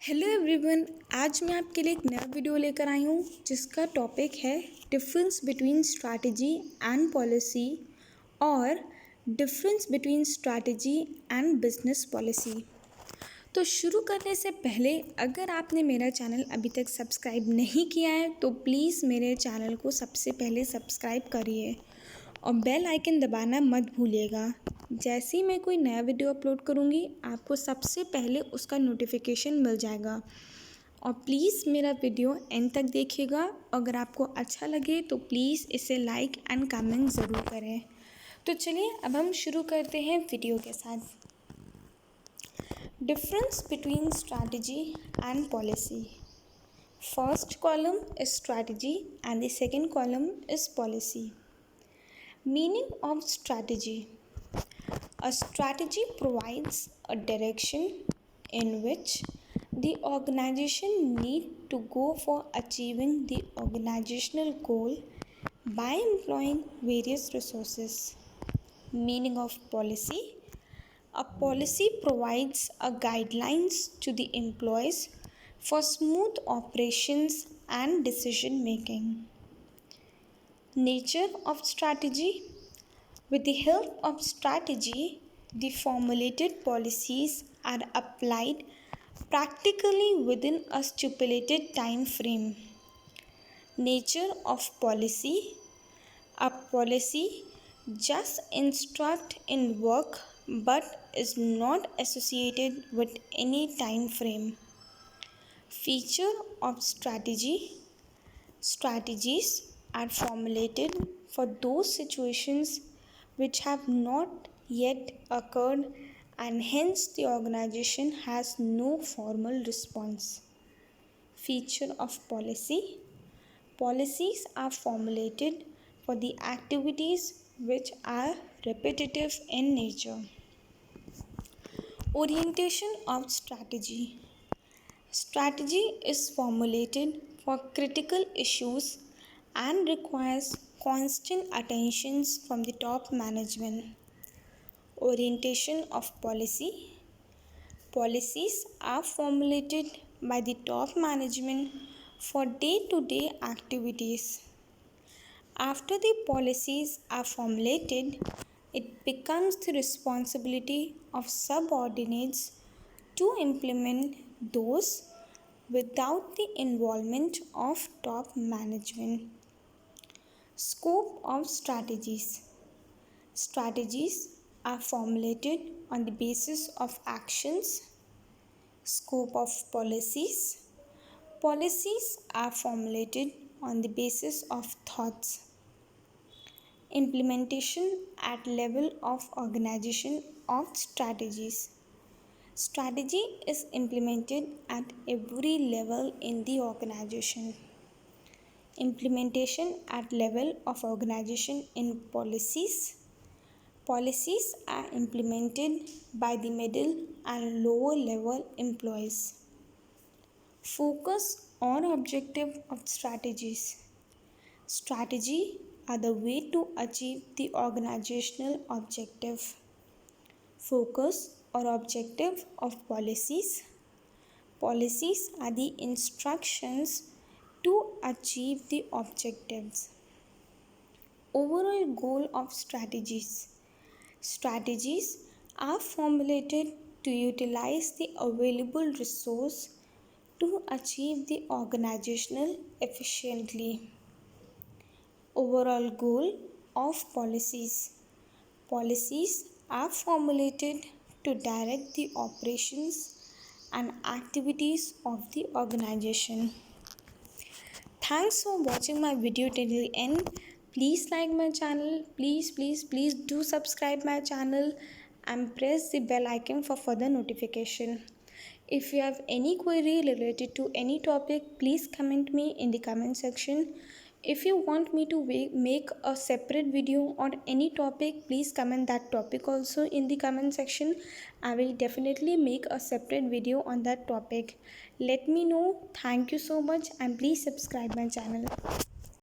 Hello everyone. आज मैं आपके लिए एक नया वीडियो लेकर आई हूँ जिसका टॉपिक है difference between strategy and policy और difference between strategy and business policy. तो शुरू करने से पहले अगर आपने मेरा चैनल अभी तक सब्सक्राइब नहीं किया है तो प्लीज़ मेरे चैनल को सबसे पहले सब्सक्राइब करिए और बेल आइकन दबाना मत भूलिएगा। जैसे ही मैं कोई नया वीडियो अपलोड करूँगी आपको सबसे पहले उसका नोटिफिकेशन मिल जाएगा। और प्लीज़ मेरा वीडियो एंड तक देखिएगा। अगर आपको अच्छा लगे तो प्लीज़ इसे लाइक एंड कमेंट ज़रूर करें। तो चलिए अब हम शुरू करते हैं वीडियो के साथ। Difference between strategy and policy. First column is strategy and the second column is policy. Meaning of strategy. A strategy provides a direction in which the organization need to go for achieving the organizational goal by employing various resources. Meaning of policy. A policy provides a guidelines to the employees for smooth operations and decision making. Nature of strategy. With the help of strategy, the formulated policies are applied practically within a stipulated time frame. Nature of policy. A policy just instruct in work but is not associated with any time frame. Feature of strategy. Strategies are formulated for those situations which have not yet occurred and hence the organization has no formal response. Feature of policy. Policies are formulated for the activities which are repetitive in nature. Orientation of strategy. Strategy is formulated for critical issues and requires constant attention from the top management. Orientation of policy. Policies are formulated by the top management for day-to-day activities. After the policies are formulated, it becomes the responsibility of subordinates to implement those without the involvement of top management. Scope of strategies. Strategies are formulated on the basis of actions. Scope of policies. Policies are formulated on the basis of thoughts. Implementation at level of organization of strategies. Strategy is implemented at every level in the organization. Implementation at level of organization in policies. Policies are implemented by the middle and lower level employees. Focus on objective of strategies. Strategy are the way to achieve the organizational objective. Focus or objective of policies. Policies are the instructions to achieve the objectives. Overall goal of strategies. Strategies are formulated to utilize the available resource to achieve the organizational efficiently. Overall goal of policies. Policies are formulated to direct the operations and activities of the organization. Thanks for watching my video till the end. Please like my channel. Please do subscribe my channel and press the bell icon for further notification. If you have any query related to any topic, please comment me in the comment section. If you want me to make a separate video on any topic, please comment that topic also in the comment section. I will definitely make a separate video on that topic. Let me know. Thank you so much and please subscribe my channel.